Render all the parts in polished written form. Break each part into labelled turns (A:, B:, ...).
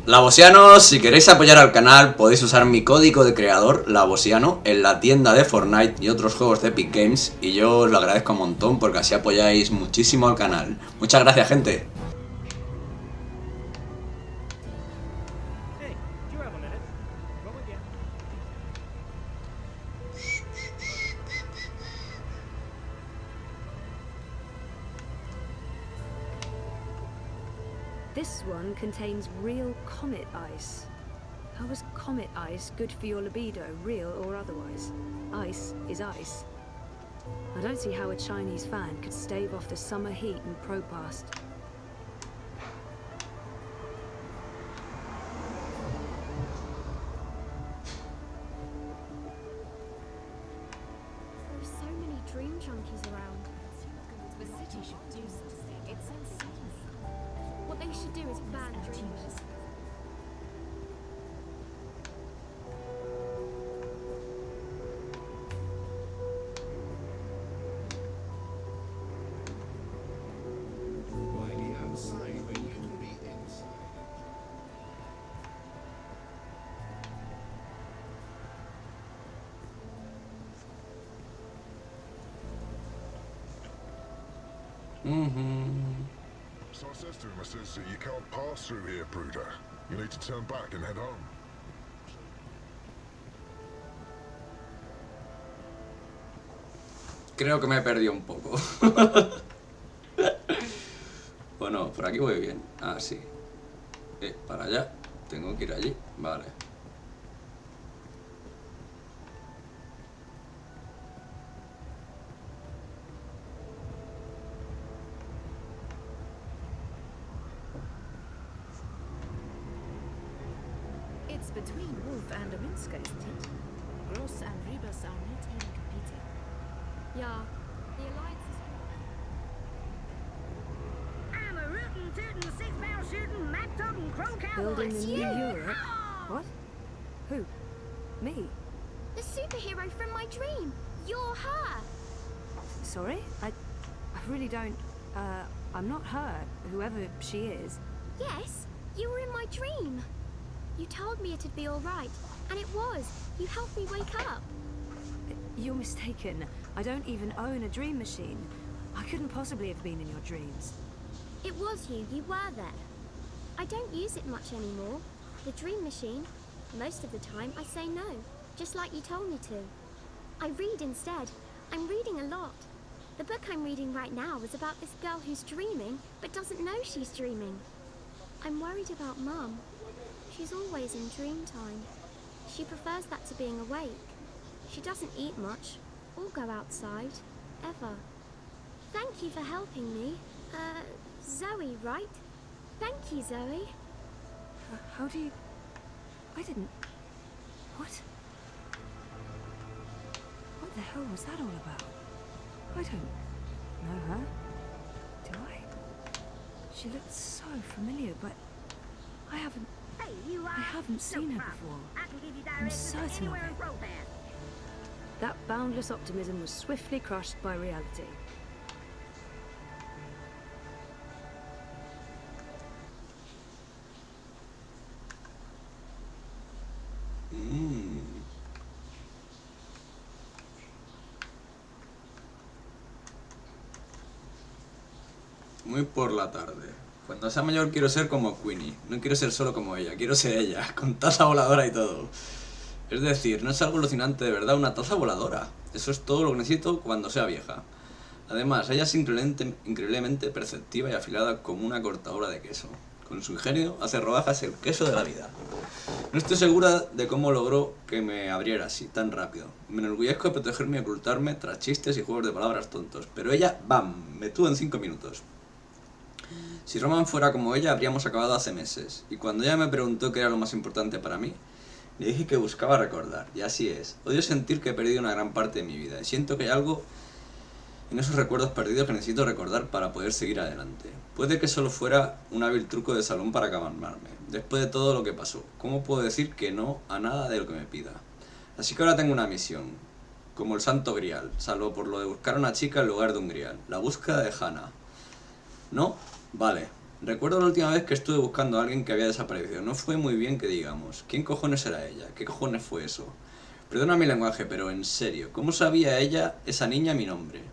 A: Lavosianos, si queréis apoyar al canal podéis usar mi código de creador, Lavosiano, en la tienda de Fortnite y otros juegos de Epic Games, y yo os lo agradezco un montón porque así apoyáis muchísimo al canal. Muchas gracias, gente.
B: This one contains real comet ice. How is comet ice good for your libido, real or otherwise? Ice is ice. I don't see how a Chinese fan could stave off the summer heat and Propast.
C: There are so many dream junkies around. The city should do something. It's sensitive. What they should do is ban dreamers.
D: Why do you outside when you can be inside?
E: So I says to him, I says, you can't pass through here, Bruder. You need to turn back and head home.
A: Creo que me he perdido un poco. Bueno, por aquí voy bien. Ah, sí. Para allá. Tengo que ir allí. Vale.
F: It's between Wolf and Aminska, isn't it? Gross and Rebus are not even competing.
C: Yeah, the Alliance is...
G: I'm a rootin', tootin', six-barrel shooting, map-toting, crow cowboy.
B: Building the new Europe? What? Who? Me?
C: The superhero from my dream. You're her.
B: Sorry? I really don't... I'm not her, whoever she is.
C: Yes, you were in my dream. You told me it'd be all right, and it was. You helped me wake up.
B: You're mistaken. I don't even own a dream machine. I couldn't possibly have been in your dreams.
C: It was you. You were there. I don't use it much anymore. The dream machine. Most of the time, I say no, just like you told me to. I read instead. I'm reading a lot. The book I'm reading right now is about this girl who's dreaming, but doesn't know she's dreaming. I'm worried about Mum. She's always in dream time. She prefers that to being awake. She doesn't eat much, or go outside, ever. Thank you for helping me. Zoe, right? Thank you, Zoe.
B: How do you... I didn't... What? What the hell was that all about? I don't know her. Do I? She looks so familiar, but I haven't...
G: Hey, you
B: I haven't seen her before.
G: I can give you
B: I'm
G: directions to
B: certain of
G: anywhere in
B: it.
G: Crowpath.
B: That boundless optimism was swiftly crushed by reality.
A: Muy por la tarde. Cuando sea mayor quiero ser como Queenie. No quiero ser solo como ella, quiero ser ella, con taza voladora y todo. Es decir, no es algo alucinante de verdad, una taza voladora. Eso es todo lo que necesito cuando sea vieja. Además, ella es increíblemente perceptiva y afilada como una cortadora de queso. Con su ingenio hace rodajas el queso de la vida. No estoy segura de cómo logró que me abriera así, tan rápido. Me enorgullezco de protegerme y ocultarme tras chistes y juegos de palabras tontos. Pero ella, ¡bam!, me tuvo en 5 minutos. Si Roman fuera como ella, habríamos acabado hace meses. Y cuando ella me preguntó qué era lo más importante para mí, le dije que buscaba recordar. Y así es. Odio sentir que he perdido una gran parte de mi vida. Y siento que hay algo en esos recuerdos perdidos que necesito recordar para poder seguir adelante. Puede que solo fuera un hábil truco de salón para calmarme. Después de todo lo que pasó, ¿cómo puedo decir que no a nada de lo que me pida? Así que ahora tengo una misión. Como el santo grial. Salvo por lo de buscar a una chica en lugar de un grial. La búsqueda de Hannah. ¿No? Vale. Recuerdo la última vez que estuve buscando a alguien que había desaparecido. No fue muy bien que digamos. ¿Quién cojones era ella? ¿Qué cojones fue eso? Perdona mi lenguaje, pero en serio, ¿cómo sabía ella, esa niña, mi nombre?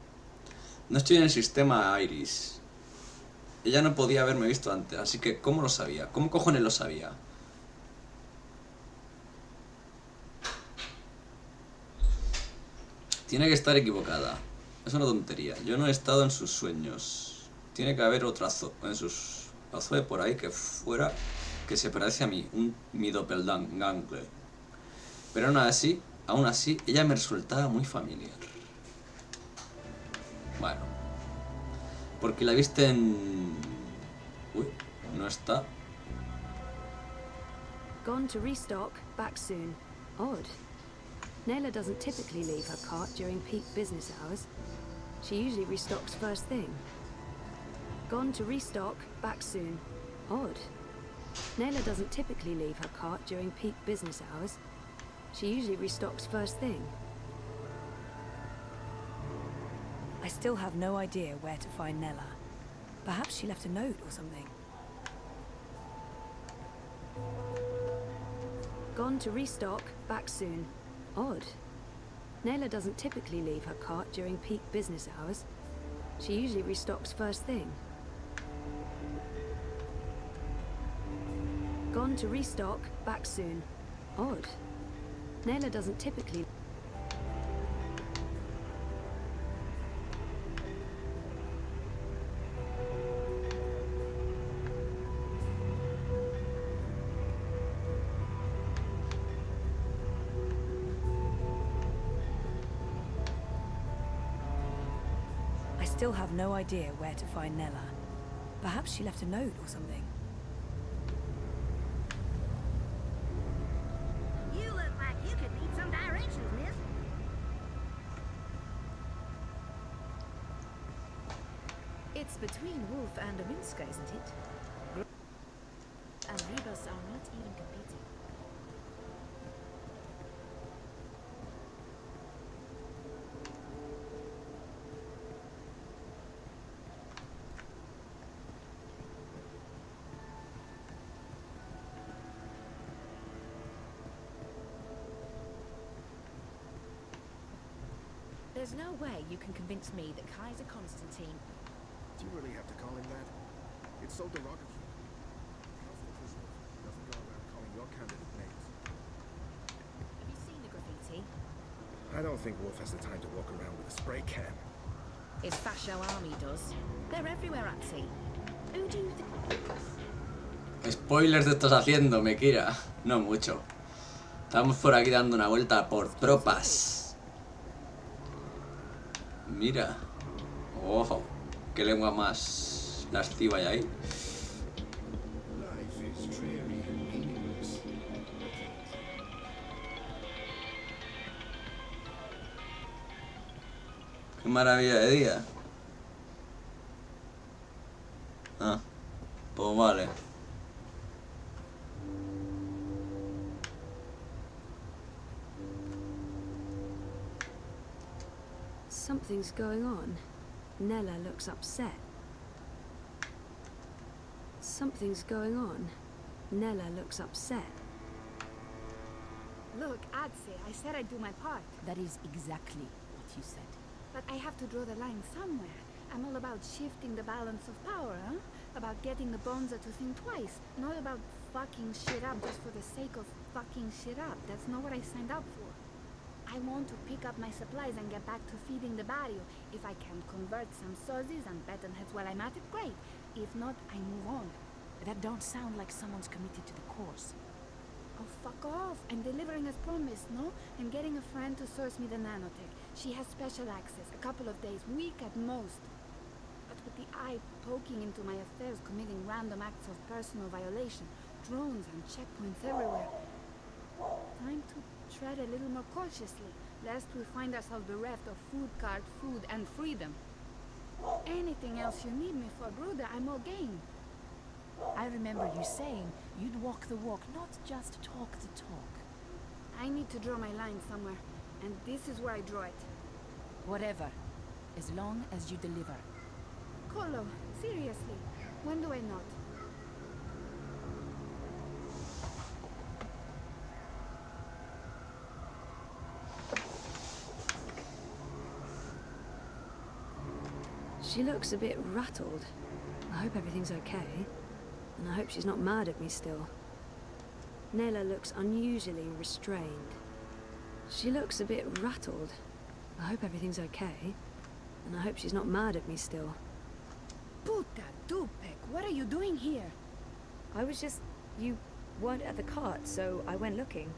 A: No estoy en el sistema Iris. Ella no podía haberme visto antes, así que ¿cómo lo sabía? ¿Cómo cojones lo sabía? Tiene que estar equivocada. Es una tontería. Yo no he estado en sus sueños. Tiene que haber otro en sus Azue por ahí que fuera que se parece a mí, mi doppelganger. Pero aún así, ella me resultaba muy familiar. Bueno, porque la viste en... Uy, no está.
B: Gone to restock, back soon. Odd. Nayla doesn't typically leave her cart during peak business hours. She usually restocks first thing. Gone to restock, back soon. Odd. Nayla doesn't typically leave her cart during peak business hours. She usually restocks first thing. I still have no idea where to find Nella. Perhaps she left a note or something. Gone to restock, back soon. Odd. Nayla doesn't typically leave her cart during peak business hours. She usually restocks first thing. Gone to restock, back soon. Odd. Nayla doesn't typically... I still have no idea where to find Nella. Perhaps she left a note or something.
G: You look like you could need some directions, miss.
F: It's between Wolf and Ominska, isn't it? And Rebus are not even competing. There's no way you can convince me that Kaiser Constantine...
D: Do you really have to call him that? It's so derogatory. Constantine doesn't go around calling your candidate names.
F: Have you seen the graffiti?
D: I don't think Wolf has the time to walk around with a spray can.
F: His fascio army does. They're everywhere at sea. Who do you think...
A: Spoilers te estás haciendo, Mekira. No mucho. Estamos por aquí dando una vuelta por tropas. Mira. Ojo. Qué lengua más lasciva hay ahí.
D: Life is dreary and meaningless.
A: Qué maravilla de día. Ah, pues vale.
B: Something's going on. Nella looks upset. Something's going on. Nella looks upset.
H: Look, Adse, I said I'd do my part,
F: That is exactly what you said.
H: but I have to draw the line somewhere. I'm all about shifting the balance of power, huh? About getting the Bonza to think twice, not about fucking shit up just for the sake of fucking shit up. That's not what I signed up for. I want to pick up my supplies and get back to feeding the barrio. If I can convert some sozzies and bettenheads while I'm at it, great. If not, I move on.
F: That don't sound like someone's committed to the cause.
H: Oh, fuck off. I'm delivering as promised, no? I'm getting a friend to source me the nanotech. She has special access, a couple of days, week at most. But with the eye poking into my affairs, committing random acts of personal violation, drones and checkpoints everywhere. Time to tread a little more cautiously, lest we find ourselves bereft of food card, food, and freedom. Anything else you need me for, brother, I'm all game.
F: I remember you saying you'd walk the walk, not just talk the talk.
H: I need to draw my line somewhere, and this is where I draw it.
F: Whatever, as long as you deliver.
H: Colo, seriously, when do I not?
B: She looks a bit rattled. I hope everything's okay. And I hope she's not mad at me still. Nella looks unusually restrained. She looks a bit rattled. I hope everything's okay. And I hope she's not mad at me still.
H: Puta Dupek, what are you doing here?
B: I was just... You weren't at the cart, so I went looking.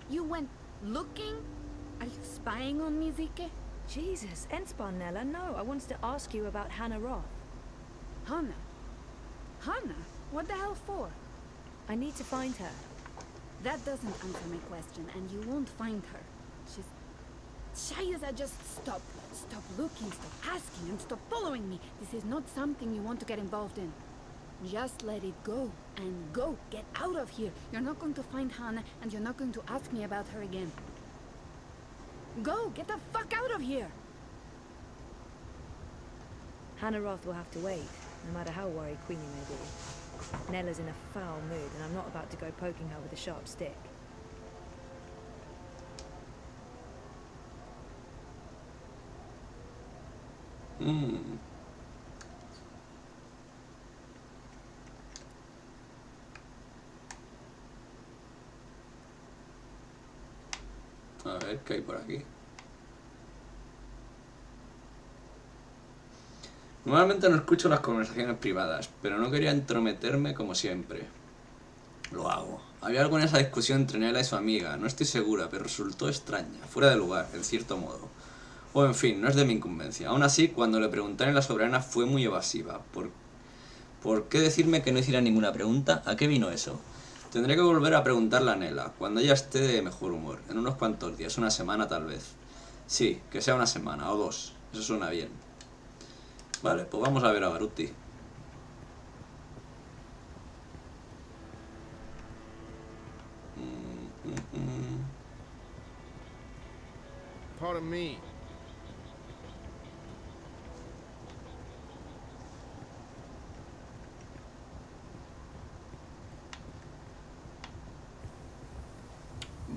H: You went looking? Are you spying on me, Zike?
B: Jesus, Enspan, Nella, no. I wanted to ask you about Hannah Roth.
H: Hannah? Hannah? What the hell for?
B: I need to find her.
H: That doesn't answer my question, and you won't find her. She's... Shayaza, just stop. Stop looking, stop asking, and stop following me. This is not something you want to get involved in. Just let it go, and go. Get out of here. You're not going to find Hannah, and you're not going to ask me about her again. Go! Get the fuck out of here!
B: Hannah Roth will have to wait, no matter how worried Queenie may be. Nella's in a foul mood, and I'm not about to go poking her with a sharp stick.
A: A ver qué hay por aquí. Normalmente no escucho las conversaciones privadas, pero no quería entrometerme como siempre. Lo hago. Había algo en esa discusión entre Nella y su amiga, no estoy segura, pero resultó extraña, fuera de lugar, en cierto modo. O en fin, no es de mi incumbencia. Aún así, cuando le pregunté en la soberana fue muy evasiva. ¿Por qué decirme que no hiciera ninguna pregunta? ¿A qué vino eso? Tendré que volver a preguntarle a Nella, cuando ella esté de mejor humor, en unos cuantos días, una semana tal vez. Sí, que sea una semana, o 2, eso suena bien. Vale, pues vamos a ver a Baruti.
D: Pardon me.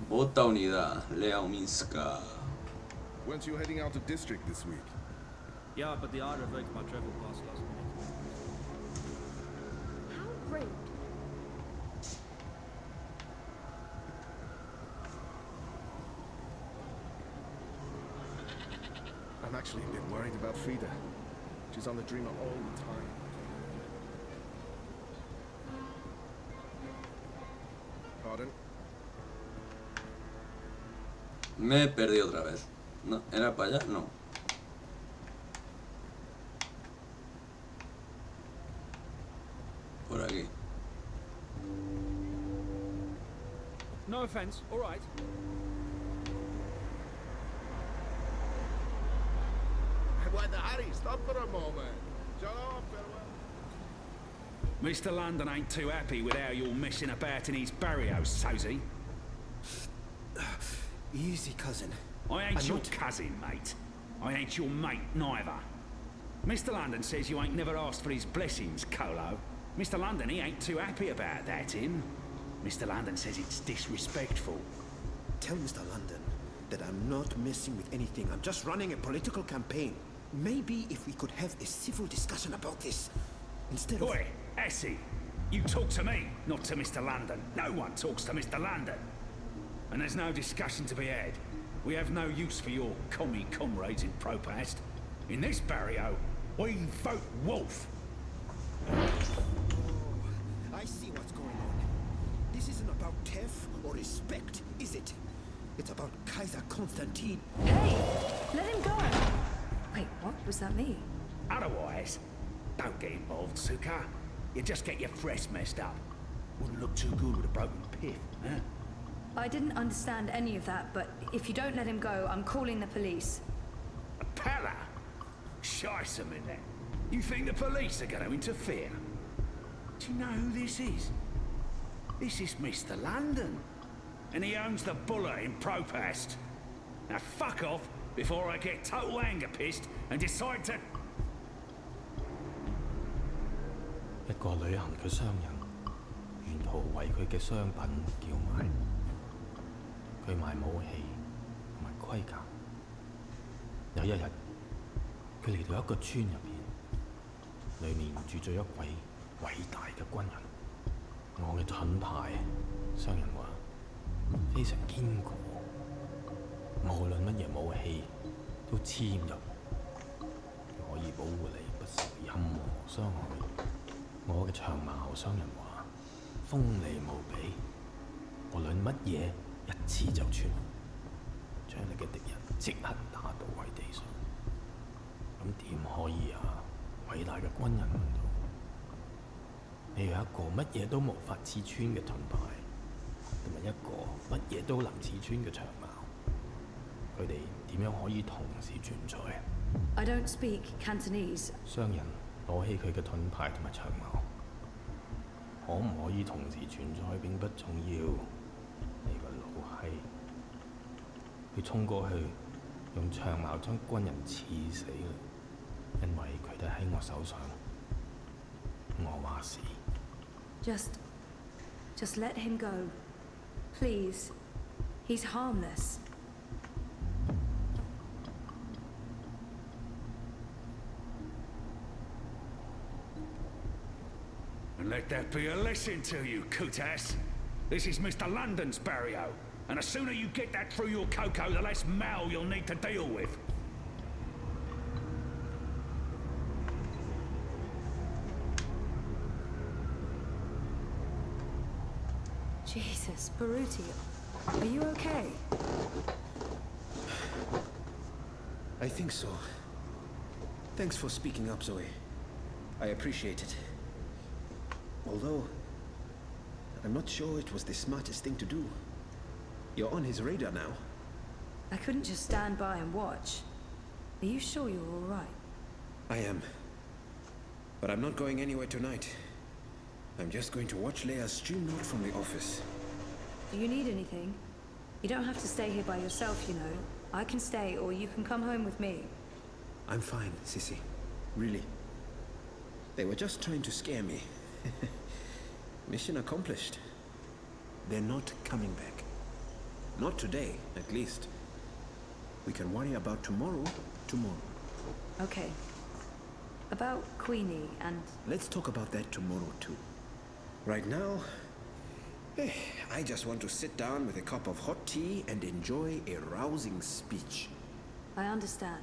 A: Bota unidad, Lea Uminska.
D: Weren't you heading out of district this week?
I: Yeah, but the I revoked my travel pass last minute.
C: How rude.
D: I'm actually a bit worried about Frida. She's on the dreamer all the time. Pardon?
A: Me he perdido otra vez. No, ¿era para allá? No. Por aquí.
I: No offense, all right.
D: Why the Harry? Stop for a moment. Shut up, farewell.
J: Mr. London ain't too happy with how you're messing about in his barrios, so's he?
K: Easy, cousin.
J: I ain't your cousin, mate. I ain't your mate, neither. Mr. London says you ain't never asked for his blessings, Colo. Mr. London, he ain't too happy about that, him. Mr. London says it's disrespectful.
K: Tell Mr. London that I'm not messing with anything. I'm just running a political campaign. Maybe if we could have a civil discussion about this, instead of...
J: Oi, Essie, you talk to me, not to Mr. London. No one talks to Mr. London. And there's no discussion to be had. We have no use for your commie comrades in Propast. In this barrio, we vote wolf.
K: I see what's going on. This isn't about TEF or respect, is it? It's about Kaiser Constantine.
B: Hey! Let him go! Wait, what was that me?
J: Otherwise, don't get involved, Suka. You just get your fresh messed up. Wouldn't look too good with a broken pith, huh?
B: I didn't understand any of that, but if you don't let him go, I'm calling the police.
J: A pala? Shice 'em in there. You think the police are going to interfere? Do you know who this is? This is Mr. London. And he owns the Buller in Propast. Now fuck off before I get total anger pissed and decide to...
L: 一個旅行嘅商人，沿途為佢嘅商品叫賣。佢賣武器同埋盔甲。有一日，佢嚟到一個村入邊，裏面住咗一位偉大嘅軍人。我嘅盾牌，商人話非常堅固，無論乜嘢武器都黐入，可以保護你不受任何傷害。我嘅長矛，商人話鋒利無比，無論乜嘢一刺就穿，將你嘅敵人即刻打倒喺地上。咁點可以啊？偉大嘅軍人問道。你有一個乜嘢都無法刺穿嘅盾牌，同埋一個乜嘢都能刺穿嘅長矛，佢哋點樣可以同時存在？I
B: don't speak Cantonese。
L: 商人攞起佢嘅盾牌同埋長矛，可唔可以同時存在並不重要。你個老閪，佢衝過去，用長矛將軍人刺死啦，因為佢哋喺我手上。我話事。
B: Just let him go. Please. He's harmless.
J: And let that be a lesson to you, Kutas. This is Mr. London's barrio, and the sooner you get that through your cocoa, the less mal you'll need to deal with.
B: Jesus, Baruti, are you okay?
K: I think so. Thanks for speaking up, Zoe. I appreciate it. Although, I'm not sure it was the smartest thing to do. You're on his radar now.
B: I couldn't just stand by and watch. Are you sure you're all right?
K: I am. But I'm not going anywhere tonight. I'm just going to watch Leia's stream note from the office.
B: Do you need anything? You don't have to stay here by yourself, you know. I can stay, or you can come home with me.
K: I'm fine, Sissy. Really. They were just trying to scare me. Mission accomplished. They're not coming back. Not today, at least. We can worry about tomorrow.
B: Okay. About Queenie and...
K: Let's talk about that tomorrow, too. Right now, I just want to sit down with a cup of hot tea and enjoy a rousing speech.
B: I understand.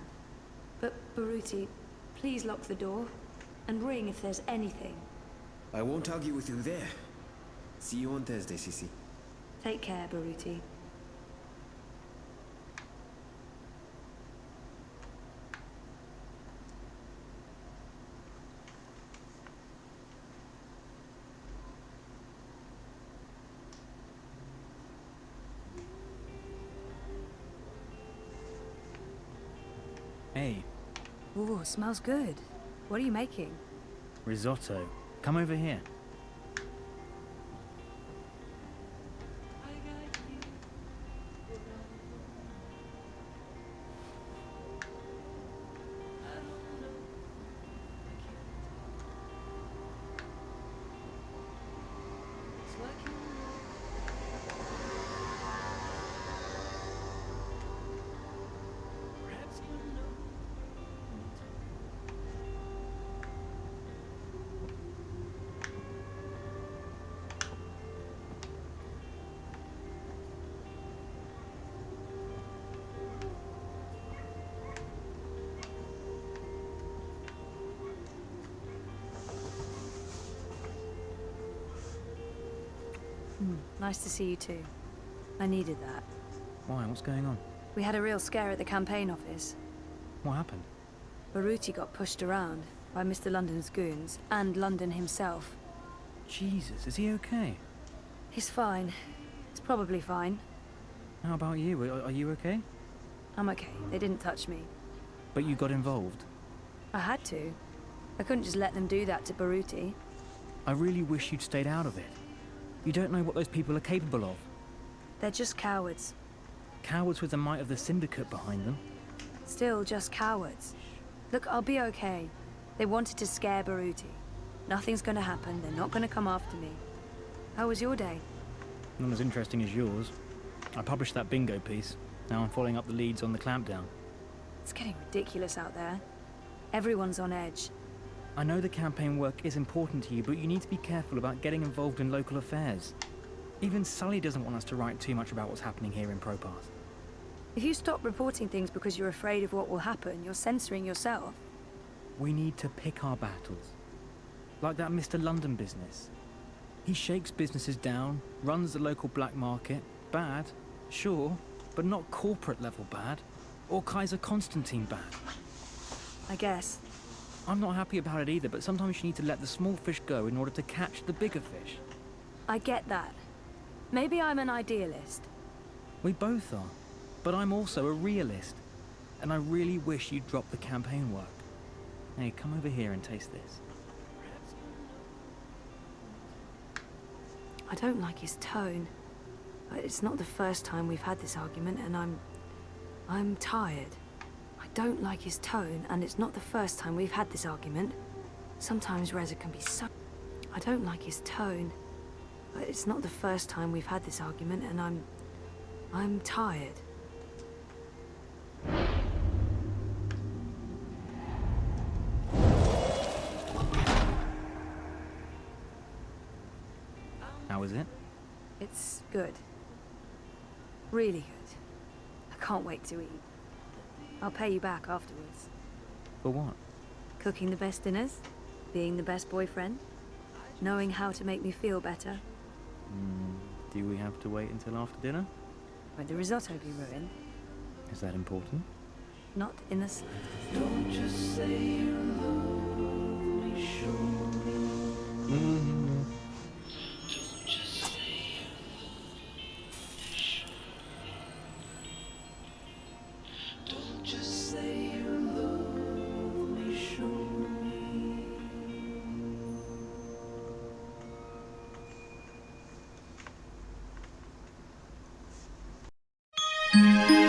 B: But, Baruti, please lock the door and ring if there's anything.
K: I won't argue with you there. See you on Thursday, Sissy.
B: Take care, Baruti.
I: Hey.
B: Ooh, smells good. What are you making?
I: Risotto. Come over here.
B: Nice to see you too. I needed that.
I: Why? What's going on?
B: We had a real scare at the campaign office.
I: What happened?
B: Baruti got pushed around by Mr. London's goons and London himself.
I: Jesus, is he okay?
B: He's fine. He's probably fine.
I: How about you? Are you okay?
B: I'm okay. They didn't touch me.
I: But you got involved?
B: I had to. I couldn't just let them do that to Baruti.
I: I really wish you'd stayed out of it. You don't know what those people are capable of.
B: They're just cowards.
I: Cowards with the might of the Syndicate behind them.
B: Still just cowards. Look, I'll be okay. They wanted to scare Baruti. Nothing's gonna happen. They're not gonna come after me. How was your day?
I: Not as interesting as yours. I published that bingo piece. Now I'm following up the leads on the clampdown.
B: It's getting ridiculous out there. Everyone's on edge.
I: I know the campaign work is important to you, but you need to be careful about getting involved in local affairs. Even Sully doesn't want us to write too much about what's happening here in Propath.
B: If you stop reporting things because you're afraid of what will happen, you're censoring yourself.
I: We need to pick our battles. Like that Mr. London business. He shakes businesses down, runs the local black market. Bad, sure, but not corporate level bad. Or Kaiser Constantine bad.
B: I guess.
I: I'm not happy about it either, but sometimes you need to let the small fish go in order to catch the bigger fish.
B: I get that. Maybe I'm an idealist.
I: We both are, but I'm also a realist. And I really wish you'd drop the campaign work. Hey, come over here and taste this.
B: I don't like his tone. But it's not the first time we've had this argument, and I'm tired. I don't like his tone, and it's not the first time we've had this argument. Sometimes Reza can be so... I don't like his tone. But it's not the first time we've had this argument, and I'm tired.
I: How is it?
B: It's good. Really good. I can't wait to eat. I'll pay you back afterwards.
I: For what?
B: Cooking the best dinners, being the best boyfriend, knowing how to make me feel better.
I: Do we have to wait until after dinner?
B: Won't the risotto be ruined?
I: Is that important?
B: Not in the slightest.
M: Don't just say you love me, show me.
N: Don't just say you love me, show me.